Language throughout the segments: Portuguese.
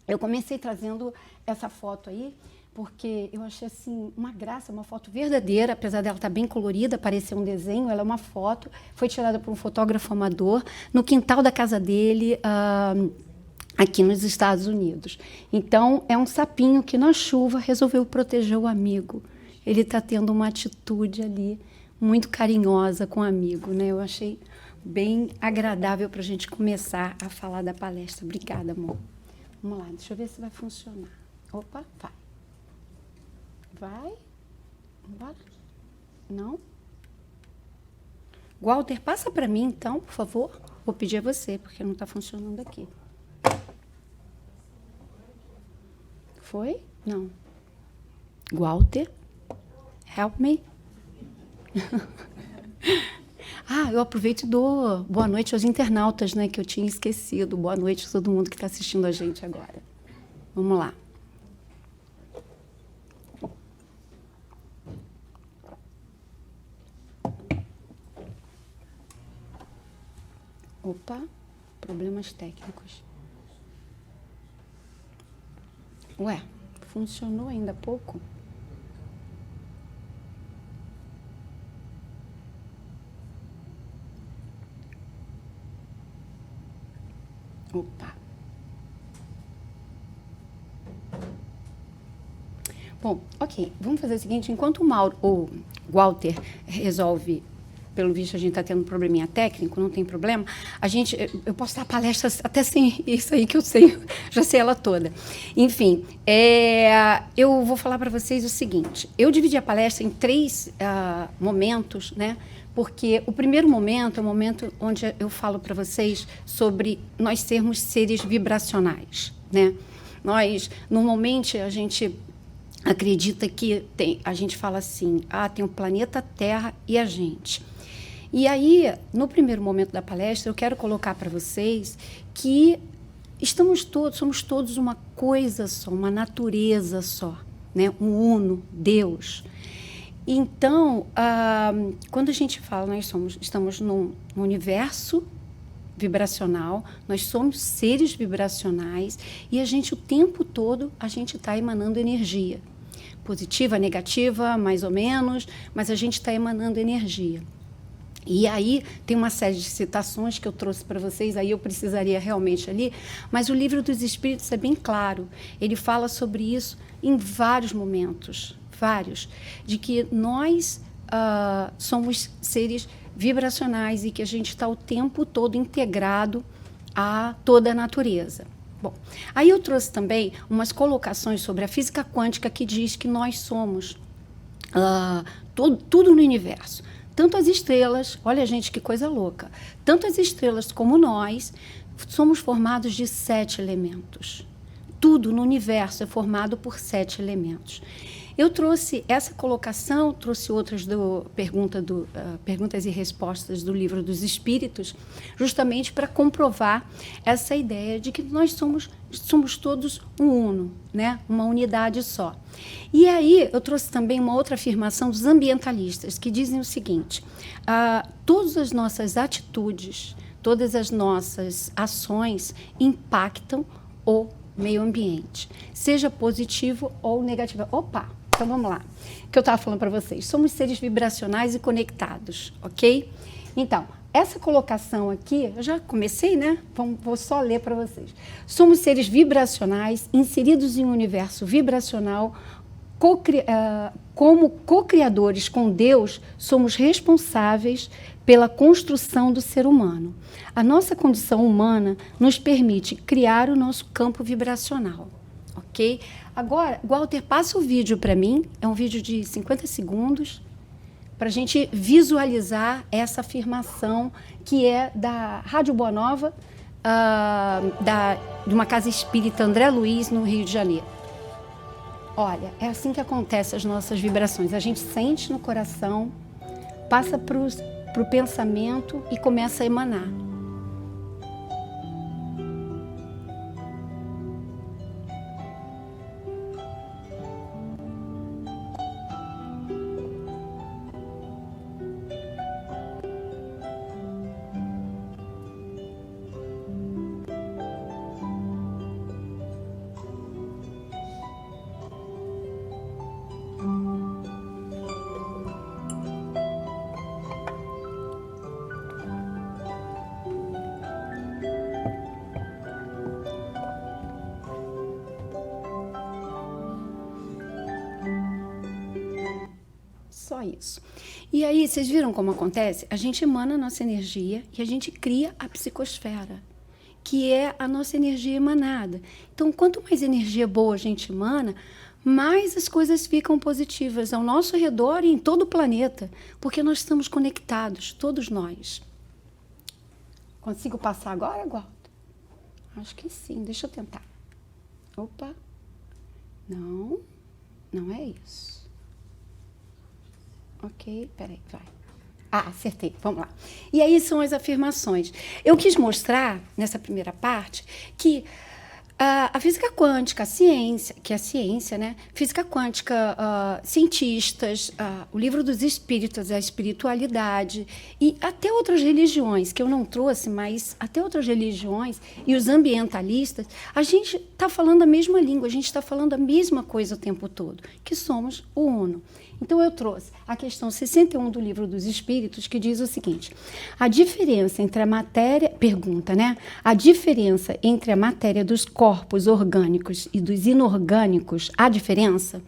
Eu comecei trazendo essa foto aí, porque eu achei assim uma graça, uma foto verdadeira, apesar dela estar bem colorida, parecer um desenho, ela é uma foto, foi tirada por um fotógrafo amador no quintal da casa dele, aqui nos Estados Unidos. Então, é um sapinho que na chuva resolveu proteger o amigo. Ele está tendo uma atitude ali muito carinhosa com o amigo, né? Eu achei bem agradável para a gente começar a falar da palestra. Obrigada, amor. Vamos lá, deixa eu ver se vai funcionar. Opa, vai. Vai? Bora? Não? Walter, passa para mim, então, por favor. Vou pedir a você, porque não está funcionando aqui. Foi? Não. Walter, help me. Eu aproveito e dou boa noite aos internautas, né, que eu tinha esquecido. Boa noite a todo mundo que está assistindo a gente agora. Vamos lá. Opa, problemas técnicos. Ué, funcionou ainda há pouco? Opa. Bom, ok. Vamos fazer o seguinte, enquanto o Walter resolve, pelo visto a gente está tendo um probleminha técnico, não tem problema, eu posso dar palestra até sem isso aí que eu sei, já sei ela toda. Enfim, eu vou falar para vocês o seguinte, eu dividi a palestra em 3 momentos, né? Porque o primeiro momento é o momento onde eu falo para vocês sobre nós sermos seres vibracionais, né? Nós, normalmente, a gente acredita que a gente fala assim, tem o planeta Terra e a gente. E aí, no primeiro momento da palestra, eu quero colocar para vocês que somos todos uma coisa só, uma natureza só, né? Um uno, Deus. Então, quando a gente fala, estamos num universo vibracional, nós somos seres vibracionais e a gente, o tempo todo, a gente está emanando energia. Positiva, negativa, mais ou menos, mas a gente está emanando energia. E aí tem uma série de citações que eu trouxe para vocês, aí eu precisaria realmente ali, mas o Livro dos Espíritos é bem claro, ele fala sobre isso em vários momentos, de que nós somos seres vibracionais e que a gente está o tempo todo integrado a toda a natureza. Bom, aí eu trouxe também umas colocações sobre a física quântica que diz que nós somos tudo no universo. Tanto as estrelas, olha, gente, que coisa louca, tanto as estrelas como nós somos formados de 7 elementos. Tudo no universo é formado por 7 elementos. Eu trouxe essa colocação, trouxe outras perguntas e respostas do Livro dos Espíritos, justamente para comprovar essa ideia de que nós somos todos um uno, né? Uma unidade só. E aí eu trouxe também uma outra afirmação dos ambientalistas, que dizem o seguinte, todas as nossas atitudes, todas as nossas ações impactam o meio ambiente, seja positivo ou negativo. Opa! Então, vamos lá. O que eu estava falando para vocês. Somos seres vibracionais e conectados, ok? Então, essa colocação aqui, eu já comecei, né? Vou só ler para vocês. Somos seres vibracionais, inseridos em um universo vibracional, como co-criadores com Deus, somos responsáveis pela construção do ser humano. A nossa condição humana nos permite criar o nosso campo vibracional, ok? Agora, Walter, passa o vídeo para mim, é um vídeo de 50 segundos, para a gente visualizar essa afirmação que é da Rádio Boa Nova, de uma casa espírita André Luiz, no Rio de Janeiro. Olha, é assim que acontecem as nossas vibrações. A gente sente no coração, passa para o pensamento e começa a emanar. Só isso. E aí, vocês viram como acontece? A gente emana a nossa energia e a gente cria a psicosfera, que é a nossa energia emanada. Então, quanto mais energia boa a gente emana, mais as coisas ficam positivas ao nosso redor e em todo o planeta, porque nós estamos conectados, todos nós. Consigo passar agora, Walter? Acho que sim, deixa eu tentar. Opa, não é isso. Ok, peraí, vai. Ah, acertei, vamos lá. E aí são as afirmações. Eu quis mostrar, nessa primeira parte, que a física quântica, a ciência, que é a ciência, né? Física quântica, cientistas, o livro dos espíritos, a espiritualidade, e até outras religiões, que eu não trouxe, mas até outras religiões, e os ambientalistas, a gente está falando a mesma língua, a gente está falando a mesma coisa o tempo todo, que somos o uno. Então, eu trouxe a questão 61 do Livro dos Espíritos, que diz o seguinte: a diferença entre a matéria... Pergunta, né? A diferença entre a matéria dos corpos orgânicos e dos inorgânicos, há diferença?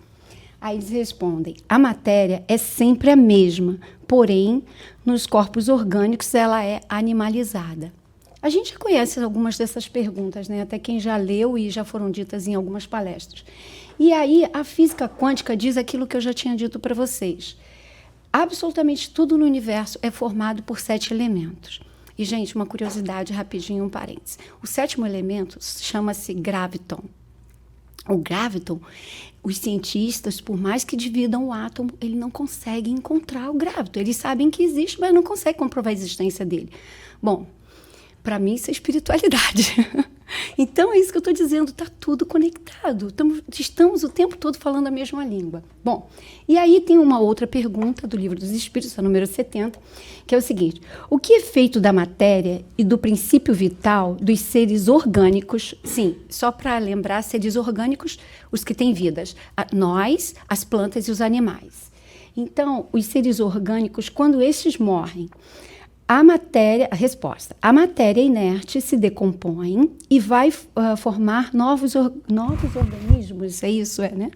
Aí eles respondem: a matéria é sempre a mesma, porém, nos corpos orgânicos ela é animalizada. A gente já conhece algumas dessas perguntas, né? Até quem já leu e já foram ditas em algumas palestras. E aí, a física quântica diz aquilo que eu já tinha dito para vocês. Absolutamente tudo no universo é formado por 7 elementos. E, gente, uma curiosidade rapidinho, um parênteses. O 7º elemento chama-se graviton. O graviton, os cientistas, por mais que dividam o átomo, ele não conseguem encontrar o graviton. Eles sabem que existe, mas não conseguem comprovar a existência dele. Bom, para mim isso é espiritualidade. Então, é isso que eu estou dizendo, está tudo conectado. Estamos o tempo todo falando a mesma língua. Bom, e aí tem uma outra pergunta do Livro dos Espíritos, a número 70, que é o seguinte: o que é feito da matéria e do princípio vital dos seres orgânicos? Sim, só para lembrar, seres orgânicos, os que têm vidas, nós, as plantas e os animais. Então, os seres orgânicos, quando estes morrem, a matéria inerte se decompõe e vai formar novos organismos, é isso, né?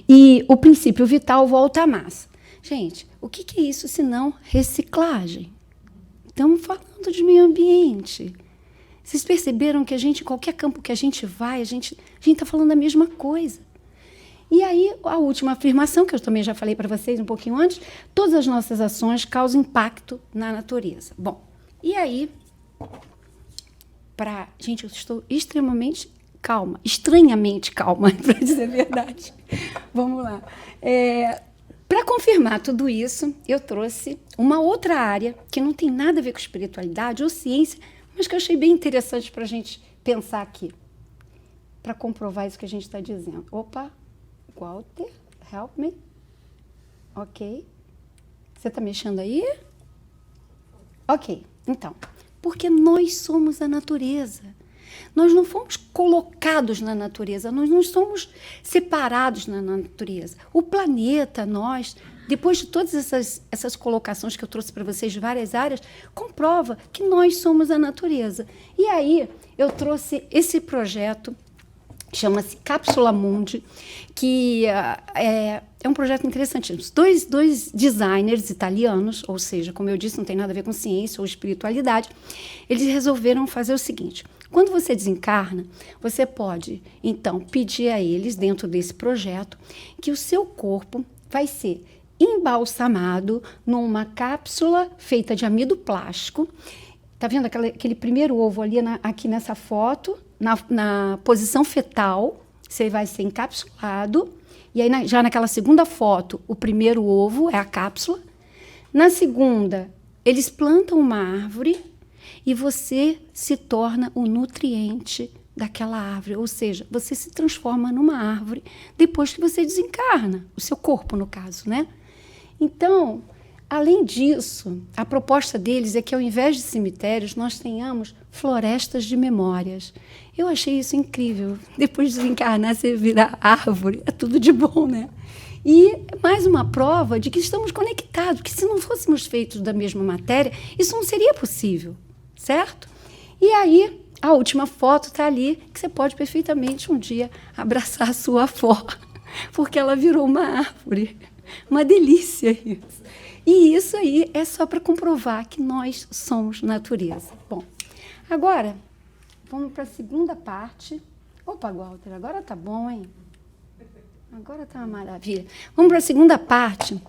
E o princípio vital volta à massa. Gente, o que é isso senão reciclagem? Estamos falando de meio ambiente. Vocês perceberam que em qualquer campo que a gente vai, a gente está falando a mesma coisa. E aí, a última afirmação, que eu também já falei para vocês um pouquinho antes: todas as nossas ações causam impacto na natureza. Bom, e aí, gente, eu estou estranhamente calma, para dizer a verdade. Vamos lá. Para confirmar tudo isso, eu trouxe uma outra área que não tem nada a ver com espiritualidade ou ciência, mas que eu achei bem interessante para a gente pensar aqui, para comprovar isso que a gente está dizendo. Opa! Walter, help me. Ok. Você está mexendo aí? Ok. Então, porque nós somos a natureza. Nós não fomos colocados na natureza, nós não somos separados na natureza. O planeta, nós, depois de todas essas colocações que eu trouxe para vocês de várias áreas, comprova que nós somos a natureza. E aí, eu trouxe esse projeto, chama-se Cápsula Mundi, que é um projeto interessantíssimo. Dois designers italianos, ou seja, como eu disse, não tem nada a ver com ciência ou espiritualidade, eles resolveram fazer o seguinte: quando você desencarna, você pode, então, pedir a eles, dentro desse projeto, que o seu corpo vai ser embalsamado numa cápsula feita de amido plástico. Tá vendo aquele primeiro ovo ali aqui nessa foto? Na posição fetal, você vai ser encapsulado. E aí, já naquela segunda foto, o primeiro ovo é a cápsula. Na segunda, eles plantam uma árvore e você se torna o nutriente daquela árvore. Ou seja, você se transforma numa árvore depois que você desencarna. O seu corpo, no caso, né? Então, além disso, a proposta deles é que, ao invés de cemitérios, nós tenhamos florestas de memórias. Eu achei isso incrível. Depois de desencarnar, você virar árvore, é tudo de bom, né? E mais uma prova de que estamos conectados, que se não fôssemos feitos da mesma matéria, isso não seria possível, certo? E aí, a última foto está ali, que você pode perfeitamente um dia abraçar a sua avó. porque ela virou uma árvore. Uma delícia isso. E isso aí é só para comprovar que nós somos natureza. Bom, agora, vamos para a segunda parte. Opa, Walter, agora tá bom, hein? Agora tá uma maravilha. Vamos para a segunda parte,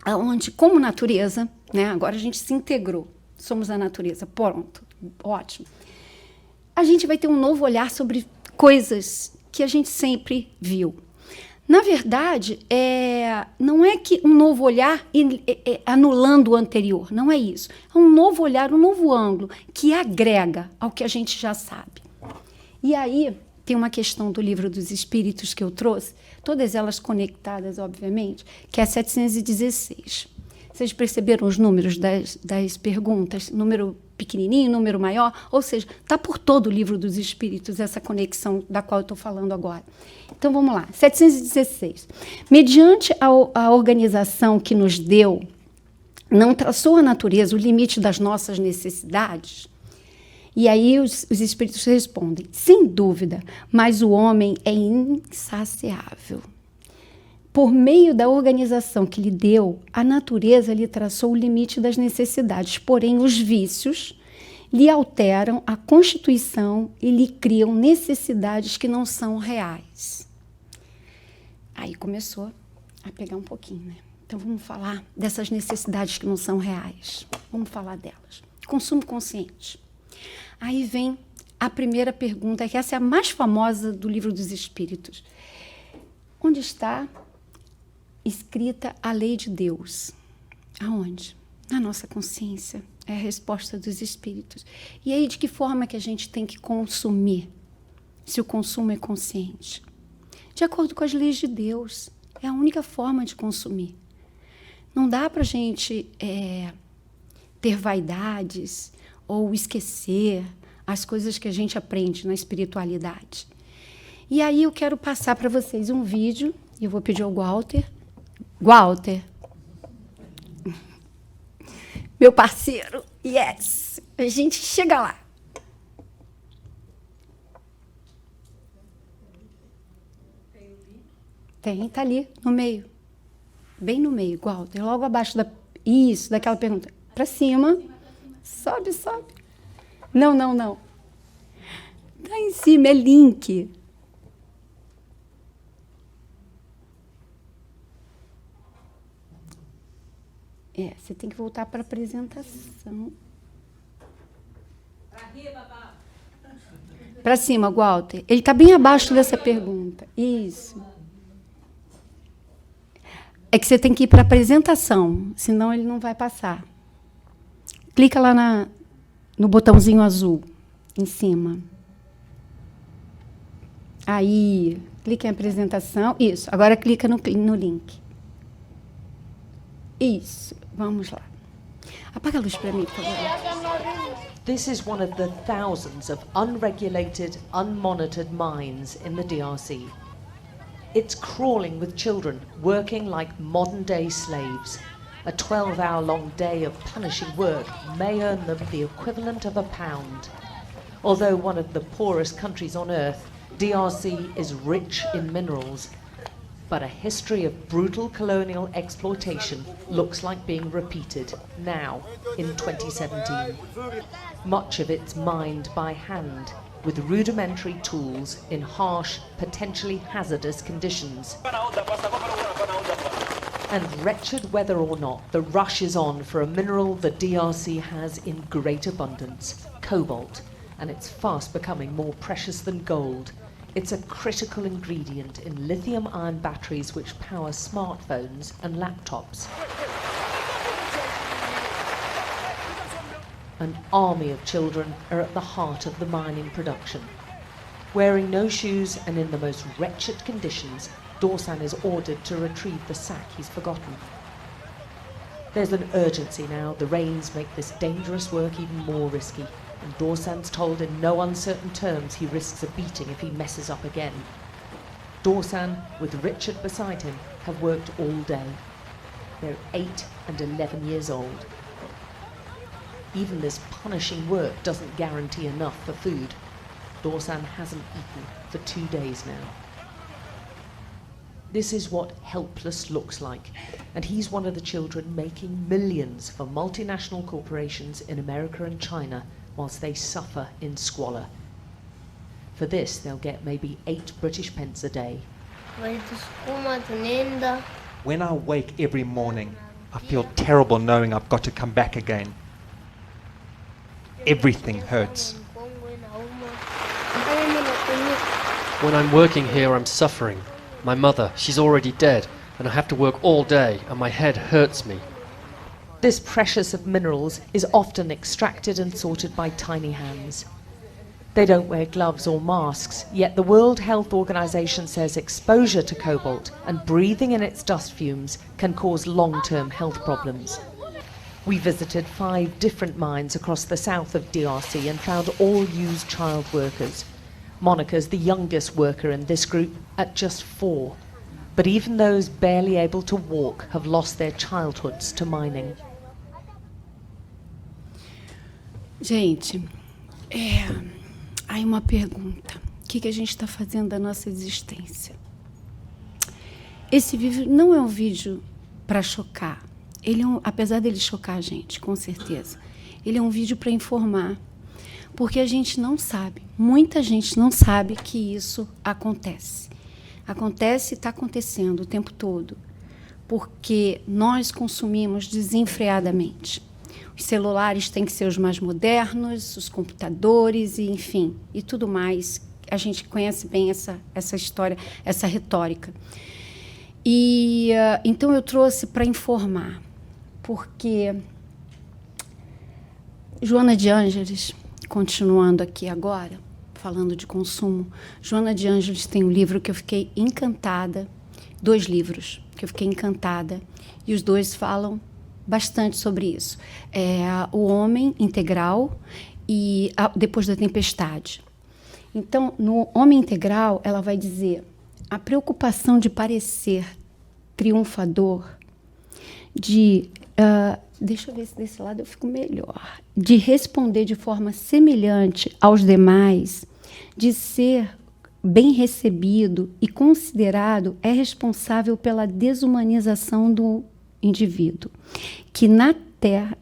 onde, como natureza, né, agora a gente se integrou, somos a natureza, pronto, ótimo. A gente vai ter um novo olhar sobre coisas que a gente sempre viu. Na verdade, não é que um novo olhar anulando o anterior, não é isso. É um novo olhar, um novo ângulo, que agrega ao que a gente já sabe. E aí, tem uma questão do Livro dos Espíritos que eu trouxe, todas elas conectadas, obviamente, que é 716. Vocês perceberam os números das perguntas? Número pequenininho, número maior? Ou seja, está por todo o Livro dos Espíritos essa conexão da qual eu estou falando agora. Então, vamos lá. 716. Mediante a organização que nos deu, não traçou a natureza o limite das nossas necessidades? E aí os espíritos respondem, sem dúvida, mas o homem é insaciável. Por meio da organização que lhe deu, a natureza lhe traçou o limite das necessidades, porém os vícios lhe alteram a constituição e lhe criam necessidades que não são reais. Aí começou a pegar um pouquinho, né? Então vamos falar dessas necessidades que não são reais. Vamos falar delas. Consumo consciente. Aí vem a primeira pergunta, que essa é a mais famosa do Livro dos Espíritos. Onde está escrita a lei de Deus? Aonde? Na nossa consciência. É a resposta dos Espíritos. E aí, de que forma que a gente tem que consumir, se o consumo é consciente? De acordo com as leis de Deus. É a única forma de consumir. Não dá para a gente ter vaidades ou esquecer as coisas que a gente aprende na espiritualidade. E aí eu quero passar para vocês um vídeo, e eu vou pedir ao Walter. Walter, meu parceiro, yes, a gente chega lá. Tem, tá ali, no meio. Bem no meio, Walter, logo abaixo daquela pergunta. Para cima. Sobe, sobe. Não. Está em cima, é link. Você tem que voltar para a apresentação. Para cima, Walter. Ele está bem abaixo dessa pergunta. Isso. É que você tem que ir para a apresentação, senão ele não vai passar. Clica lá no botãozinho azul, em cima. Aí, clica em apresentação. Isso, agora clica no link. Isso, vamos lá. Apaga a luz para mim, por favor. This is one of the thousands of unregulated, unmonitored mines in the DRC. It's crawling with children, working like modern-day slaves. A 12-hour-long day of punishing work may earn them the equivalent of £1. Although one of the poorest countries on earth, DRC is rich in minerals. But a history of brutal colonial exploitation looks like being repeated now, in 2017. Much of it's mined by hand, with rudimentary tools in harsh, potentially hazardous conditions. And wretched whether or not, the rush is on for a mineral the DRC has in great abundance, cobalt, and it's fast becoming more precious than gold. It's a critical ingredient in lithium-ion batteries which power smartphones and laptops. An army of children are at the heart of the mining production. Wearing no shoes and in the most wretched conditions, Dorsan is ordered to retrieve the sack he's forgotten. There's an urgency now. The rains make this dangerous work even more risky, and Dorsan's told in no uncertain terms he risks a beating if he messes up again. Dorsan, with Richard beside him, have worked all day. They're 8 and 11 years old. Even this punishing work doesn't guarantee enough for food. Dorsan hasn't eaten for 2 days now. This is what helpless looks like, and he's one of the children making millions for multinational corporations in America and China whilst they suffer in squalor. For this, they'll get maybe 8 British pence a day. When I wake every morning, I feel terrible knowing I've got to come back again. Everything hurts. When I'm working here, I'm suffering. My mother, she's already dead, and I have to work all day, and my head hurts me. This precious of minerals is often extracted and sorted by tiny hands. They don't wear gloves or masks, yet the World Health Organization says exposure to cobalt and breathing in its dust fumes can cause long-term health problems. We visited 5 different mines across the south of DRC and found all used child workers. Monica's the youngest worker in this group at just 4. But even those barely able to walk have lost their childhoods to mining. Gente, aí uma pergunta. O que a gente está fazendo da nossa existência? Esse vídeo não é um vídeo para chocar. Ele apesar dele chocar a gente, com certeza, ele é um vídeo para informar. Porque a gente não sabe, muita gente não sabe que isso acontece. Acontece e está acontecendo o tempo todo. Porque nós consumimos desenfreadamente. Os celulares têm que ser os mais modernos, os computadores, e, enfim, e tudo mais. A gente conhece bem essa história, essa retórica. E então eu trouxe para informar, porque Joana de Ângeles, continuando aqui agora, falando de consumo, Joana de Ângeles tem um livro que eu fiquei encantada, 2 livros que eu fiquei encantada, e os 2 falam bastante sobre isso. O Homem Integral e Depois da Tempestade. Então, no Homem Integral, ela vai dizer a preocupação de parecer triunfador, deixa eu ver se desse lado eu fico melhor, de responder de forma semelhante aos demais, de ser bem recebido e considerado, é responsável pela desumanização do indivíduo, que na Terra...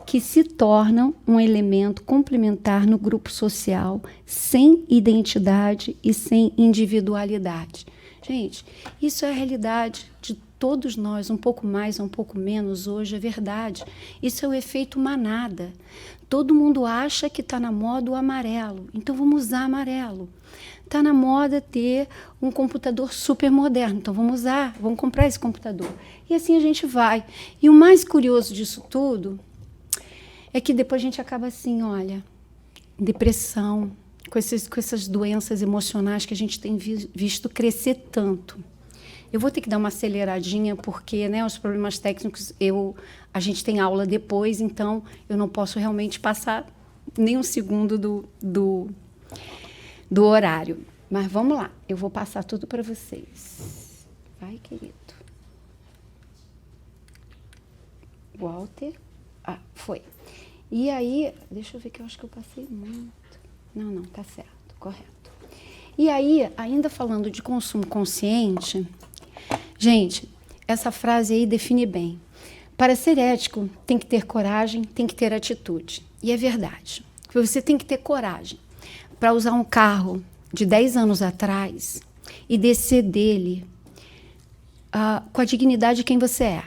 que se tornam um elemento complementar no grupo social, sem identidade e sem individualidade. Gente, isso é a realidade de todos nós, um pouco mais, um pouco menos, hoje é verdade. Isso é o efeito manada. Todo mundo acha que está na moda o amarelo, então vamos usar amarelo. Está na moda ter um computador super moderno, então vamos comprar esse computador. E assim a gente vai. E o mais curioso disso tudo é que depois a gente acaba assim, olha, depressão, com essas doenças emocionais que a gente tem visto crescer tanto. Eu vou ter que dar uma aceleradinha, porque, né, os problemas técnicos, a gente tem aula depois, então eu não posso realmente passar nem um segundo do horário. Mas vamos lá, eu vou passar tudo para vocês. Vai, querido. Walter. Foi. E aí, deixa eu ver que eu acho que eu passei muito. Não, tá certo, correto. E aí, ainda falando de consumo consciente, gente, essa frase aí define bem. Para ser ético, tem que ter coragem, tem que ter atitude. E é verdade. Você tem que ter coragem para usar um carro de 10 anos atrás e descer dele com a dignidade de quem você é.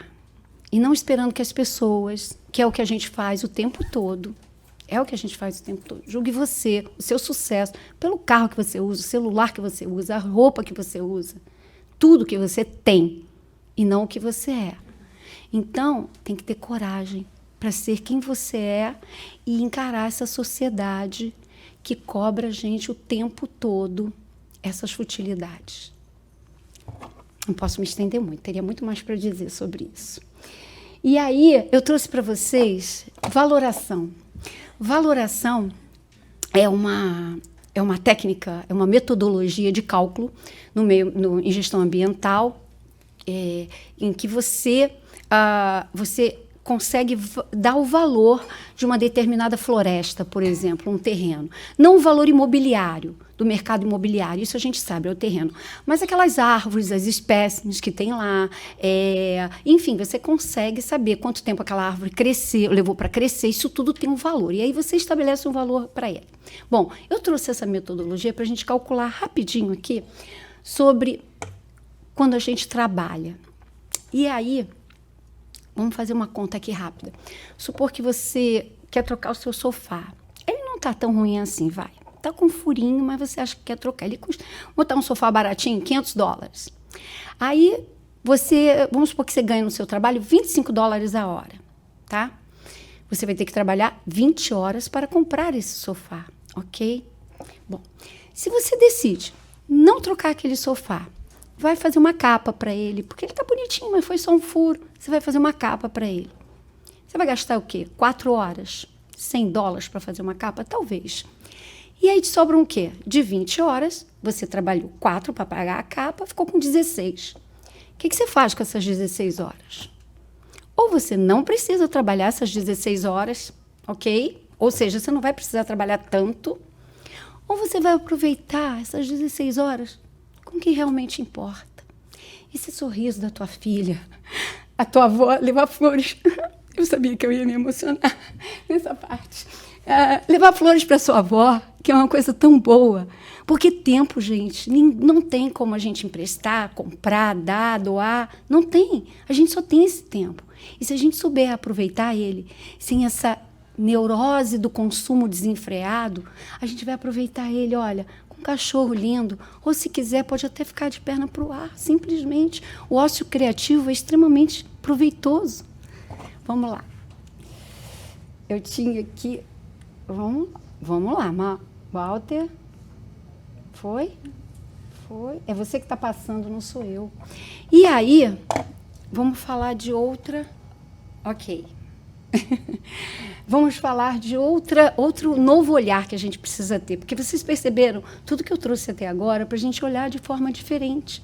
E não esperando que as pessoas, que é o que a gente faz o tempo todo, julgue você, o seu sucesso, pelo carro que você usa, o celular que você usa, a roupa que você usa, tudo que você tem, e não o que você é. Então, tem que ter coragem para ser quem você é e encarar essa sociedade que cobra a gente o tempo todo essas futilidades. Não posso me estender muito, teria muito mais para dizer sobre isso. E aí, eu trouxe para vocês valoração. Valoração é uma técnica, é uma metodologia de cálculo em gestão ambiental, em que você consegue dar o valor de uma determinada floresta, por exemplo, um terreno. Não o valor imobiliário, do mercado imobiliário, isso a gente sabe, é o terreno. Mas aquelas árvores, as espécimes que tem lá, enfim, você consegue saber quanto tempo aquela árvore levou para crescer, isso tudo tem um valor. E aí você estabelece um valor para ele. Bom, eu trouxe essa metodologia para a gente calcular rapidinho aqui sobre quando a gente trabalha. E aí, vamos fazer uma conta aqui rápida. Supor que você quer trocar o seu sofá. Ele não está tão ruim assim, vai. Está com um furinho, mas você acha que quer trocar. Ele custa, botar um sofá baratinho, $500. Aí, vamos supor que você ganha no seu trabalho $25 a hora, tá? Você vai ter que trabalhar 20 horas para comprar esse sofá, ok? Bom, se você decide não trocar aquele sofá, vai fazer uma capa para ele, porque ele está bonitinho, mas foi só um furo. Você vai fazer uma capa para ele. Você vai gastar o quê? 4 horas? $100 para fazer uma capa? Talvez. E aí te sobram o quê? De 20 horas, você trabalhou 4 para pagar a capa, ficou com 16. O que você faz com essas 16 horas? Ou você não precisa trabalhar essas 16 horas, ok? Ou seja, você não vai precisar trabalhar tanto. Ou você vai aproveitar essas 16 horas com o que realmente importa. Esse sorriso da tua filha, a tua avó levar flores. Eu sabia que eu ia me emocionar nessa parte. Levar flores para sua avó, que é uma coisa tão boa. Porque tempo, gente, não tem como a gente emprestar, comprar, dar, doar. Não tem. A gente só tem esse tempo. E se a gente souber aproveitar ele, sem essa neurose do consumo desenfreado, a gente vai aproveitar ele, olha, com um cachorro lindo, ou se quiser pode até ficar de perna para o ar, simplesmente. O ócio criativo é extremamente proveitoso. Vamos lá. Eu tinha aqui... Vamos lá, Walter. Foi? É você que está passando, não sou eu. E aí, vamos falar de outra... Ok. Vamos falar de outro novo olhar que a gente precisa ter. Porque vocês perceberam tudo que eu trouxe até agora para a gente olhar de forma diferente.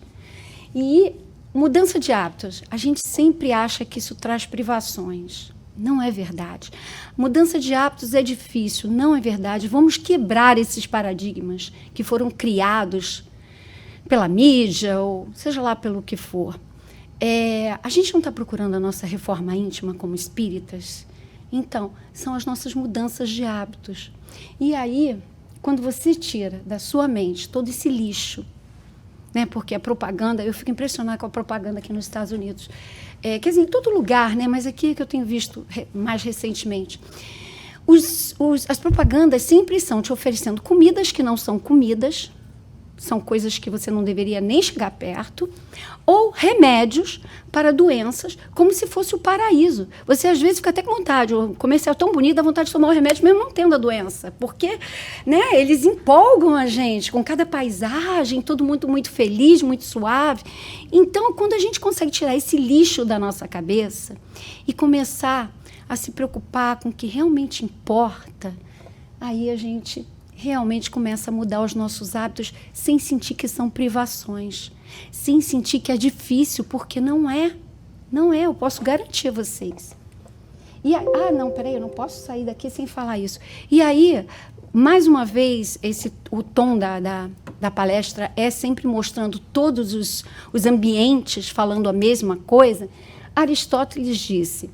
E mudança de hábitos. A gente sempre acha que isso traz privações. Não é verdade. Mudança de hábitos é difícil, não é verdade. Vamos quebrar esses paradigmas que foram criados pela mídia, ou seja lá pelo que for. A gente não está procurando a nossa reforma íntima como espíritas? Então, são as nossas mudanças de hábitos. E aí, quando você tira da sua mente todo esse lixo, né, porque a propaganda, eu fico impressionada com a propaganda aqui nos Estados Unidos. Quer dizer, em todo lugar, né, mas aqui é que eu tenho visto mais recentemente. As propagandas sempre estão te oferecendo comidas que não são comidas, são coisas que você não deveria nem chegar perto, ou remédios para doenças, como se fosse o paraíso. Você, às vezes, fica até com vontade, o comercial tão bonito, dá vontade de tomar o remédio, mesmo não tendo a doença, porque, né, eles empolgam a gente com cada paisagem, todo mundo muito feliz, muito suave. Então, quando a gente consegue tirar esse lixo da nossa cabeça e começar a se preocupar com o que realmente importa, aí a gente realmente começa a mudar os nossos hábitos sem sentir que são privações, sem sentir que é difícil, porque não é, eu posso garantir a vocês. E não, peraí, eu não posso sair daqui sem falar isso. E aí, mais uma vez, o tom da palestra é sempre mostrando todos os ambientes falando a mesma coisa. Aristóteles disse,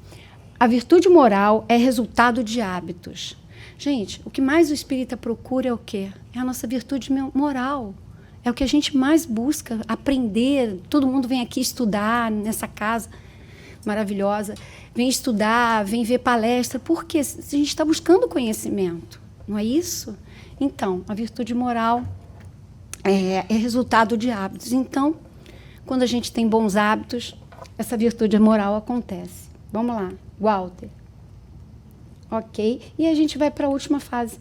a virtude moral é resultado de hábitos. Gente, o que mais o espírita procura é o quê? É a nossa virtude moral. É o que a gente mais busca aprender. Todo mundo vem aqui estudar nessa casa maravilhosa. Vem estudar, vem ver palestra. Por quê? A gente está buscando conhecimento. Não é isso? Então, a virtude moral é resultado de hábitos. Então, quando a gente tem bons hábitos, essa virtude moral acontece. Vamos lá, Walter. Ok? E a gente vai para a última fase,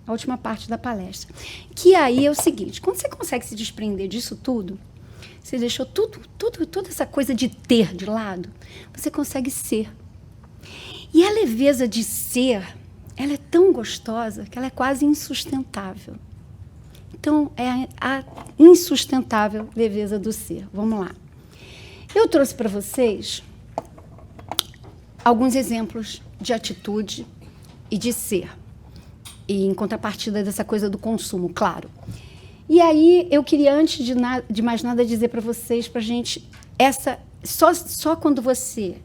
a última parte da palestra. Que aí é o seguinte, quando você consegue se desprender disso tudo, você deixou toda essa coisa de ter de lado, você consegue ser. E a leveza de ser, ela é tão gostosa que ela é quase insustentável. Então, é a insustentável leveza do ser. Vamos lá. Eu trouxe para vocês alguns exemplos de atitude e de ser. E em contrapartida dessa coisa do consumo, claro. E aí, eu queria, antes de mais nada, dizer para vocês, para a gente, só quando você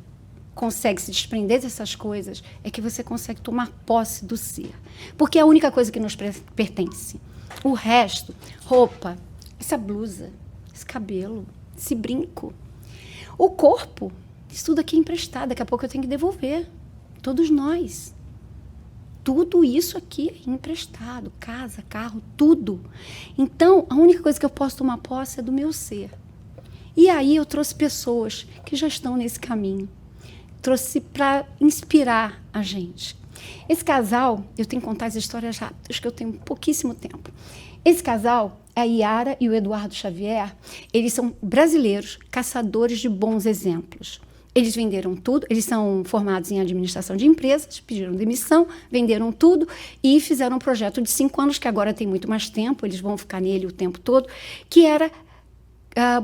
consegue se desprender dessas coisas é que você consegue tomar posse do ser. Porque é a única coisa que nos pertence. O resto, roupa, essa blusa, esse cabelo, esse brinco, o corpo, isso tudo aqui é emprestado, daqui a pouco eu tenho que devolver. Todos nós. Tudo isso aqui é emprestado, casa, carro, tudo. Então, a única coisa que eu posso tomar posse é do meu ser. E aí eu trouxe pessoas que já estão nesse caminho. Trouxe para inspirar a gente. Esse casal, eu tenho que contar as histórias rápidas, que eu tenho pouquíssimo tempo. Esse casal, a Yara e o Eduardo Xavier, eles são brasileiros, caçadores de bons exemplos. Eles venderam tudo, eles são formados em administração de empresas, pediram demissão, venderam tudo e fizeram um projeto de 5 anos, que agora tem muito mais tempo, eles vão ficar nele o tempo todo, que era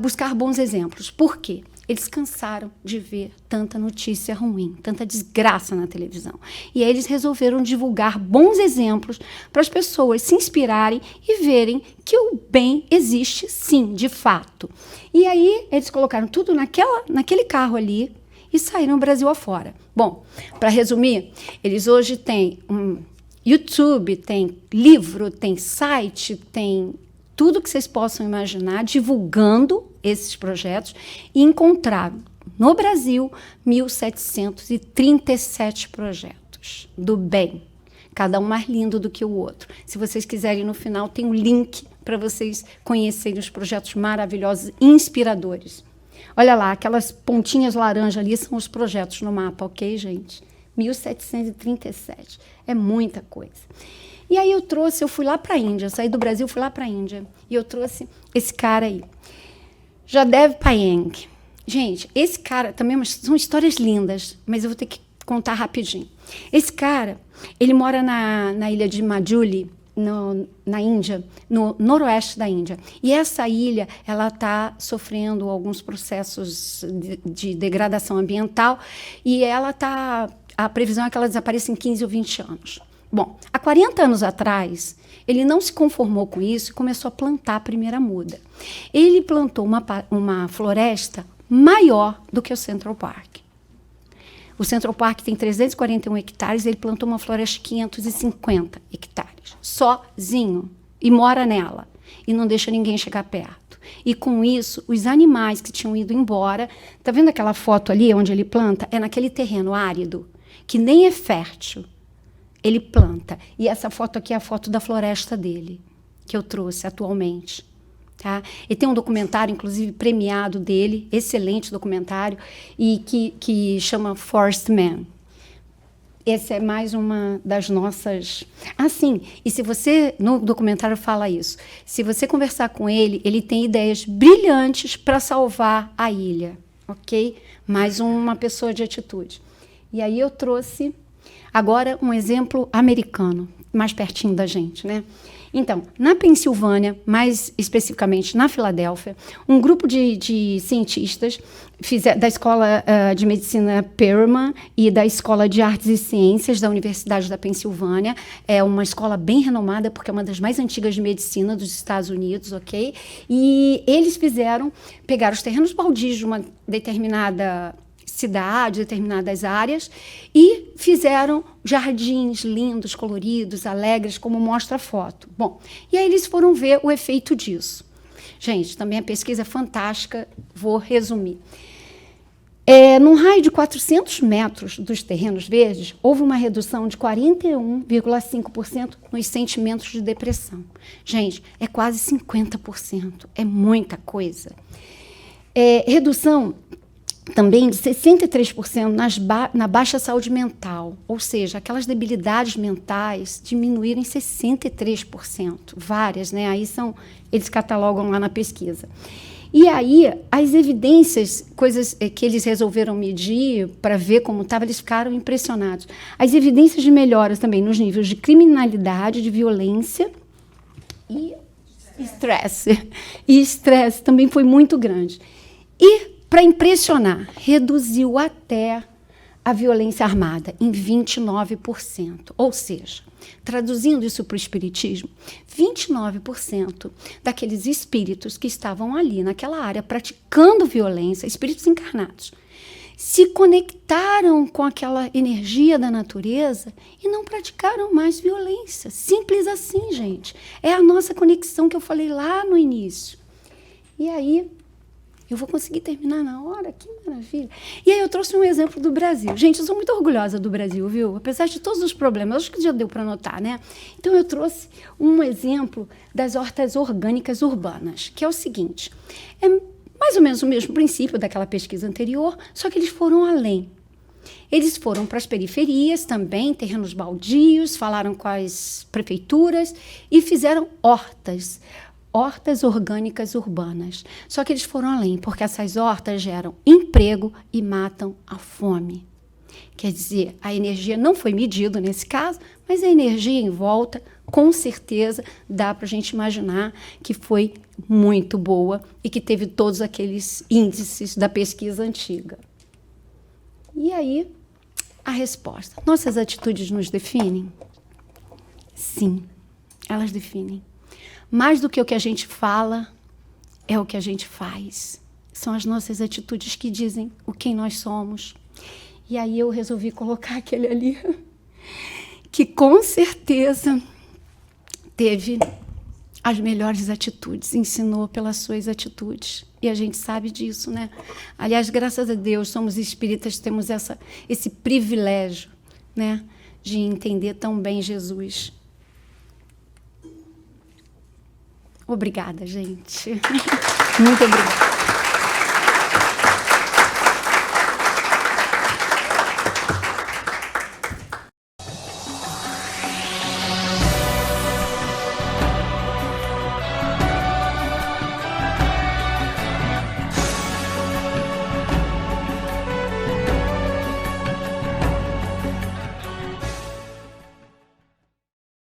buscar bons exemplos. Por quê? Eles cansaram de ver tanta notícia ruim, tanta desgraça na televisão. E aí eles resolveram divulgar bons exemplos para as pessoas se inspirarem e verem que o bem existe sim, de fato. E aí eles colocaram tudo naquele carro ali, e saíram Brasil afora. Bom, para resumir, eles hoje têm YouTube, tem livro, tem site, tem tudo que vocês possam imaginar, divulgando esses projetos, e encontraram no Brasil 1.737 projetos do bem, cada um mais lindo do que o outro. Se vocês quiserem, no final tem um link para vocês conhecerem os projetos maravilhosos, inspiradores. Olha lá, aquelas pontinhas laranja ali são os projetos no mapa, ok, gente? 1.737. É muita coisa. E aí eu fui lá para a Índia, saí do Brasil, fui lá para a Índia, e eu trouxe esse cara aí, Jadev Payeng. Gente, esse cara também são histórias lindas, mas eu vou ter que contar rapidinho. Esse cara, ele mora na ilha de Majuli, na Índia, no noroeste da Índia. E essa ilha, ela está sofrendo alguns processos de degradação ambiental e a previsão é que ela desapareça em 15 ou 20 anos. Bom, há 40 anos atrás, ele não se conformou com isso e começou a plantar a primeira muda. Ele plantou uma floresta maior do que o Central Park. O Central Park tem 341 hectares, ele plantou uma floresta de 550 hectares, sozinho, e mora nela, e não deixa ninguém chegar perto. E com isso, os animais que tinham ido embora, tá vendo aquela foto ali onde ele planta? É naquele terreno árido, que nem é fértil, ele planta. E essa foto aqui é a foto da floresta dele, que eu trouxe atualmente. Tá? E tem um documentário, inclusive, premiado dele, excelente documentário, e que chama Forest Man. Essa é mais uma das nossas... Ah, sim, e se você, no documentário fala isso, se você conversar com ele, ele tem ideias brilhantes para salvar a ilha, ok? Mais uma pessoa de atitude. E aí eu trouxe agora um exemplo americano, mais pertinho da gente, né? Então, na Pensilvânia, mais especificamente na Filadélfia, um grupo de cientistas da Escola de Medicina Perelman e da Escola de Artes e Ciências da Universidade da Pensilvânia, é uma escola bem renomada, porque é uma das mais antigas de medicina dos Estados Unidos, ok? E eles pegaram os terrenos baldios de uma determinada cidade, determinadas áreas, e fizeram jardins lindos, coloridos, alegres, como mostra a foto. Bom, e aí eles foram ver o efeito disso. Gente, também a pesquisa é fantástica, vou resumir. Num raio de 400 metros dos terrenos verdes, houve uma redução de 41,5% nos sentimentos de depressão. Gente, é quase 50%, é muita coisa. Redução também de 63% na baixa saúde mental, ou seja, aquelas debilidades mentais diminuíram em 63%, várias, né? Aí eles catalogam lá na pesquisa. E aí, as evidências, coisas que eles resolveram medir para ver como estava, eles ficaram impressionados. As evidências de melhoras também nos níveis de criminalidade, de violência e estresse. E estresse também foi muito grande. E, para impressionar, reduziu até a violência armada em 29%. Ou seja, traduzindo isso para o espiritismo, 29% daqueles espíritos que estavam ali naquela área praticando violência, espíritos encarnados, se conectaram com aquela energia da natureza e não praticaram mais violência. Simples assim, gente. É a nossa conexão que eu falei lá no início. E aí, eu vou conseguir terminar na hora? Que maravilha. E aí eu trouxe um exemplo do Brasil. Gente, eu sou muito orgulhosa do Brasil, viu? Apesar de todos os problemas, acho que já deu para notar, né? Então eu trouxe um exemplo das hortas orgânicas urbanas, que é o seguinte, é mais ou menos o mesmo princípio daquela pesquisa anterior, só que eles foram além. Eles foram para as periferias também, terrenos baldios, falaram com as prefeituras e fizeram hortas orgânicas urbanas. Só que eles foram além, porque essas hortas geram emprego e matam a fome. Quer dizer, a energia não foi medida nesse caso, mas a energia em volta, com certeza, dá para a gente imaginar que foi muito boa e que teve todos aqueles índices da pesquisa antiga. E aí, a resposta. Nossas atitudes nos definem? Sim, elas definem. Mais do que o que a gente fala, é o que a gente faz. São as nossas atitudes que dizem o quem nós somos. E aí eu resolvi colocar aquele ali, que com certeza teve as melhores atitudes, ensinou pelas suas atitudes. E a gente sabe disso, né? Aliás, graças a Deus, somos espíritas, temos esse privilégio, né, de entender tão bem Jesus. Obrigada, gente. Muito obrigada.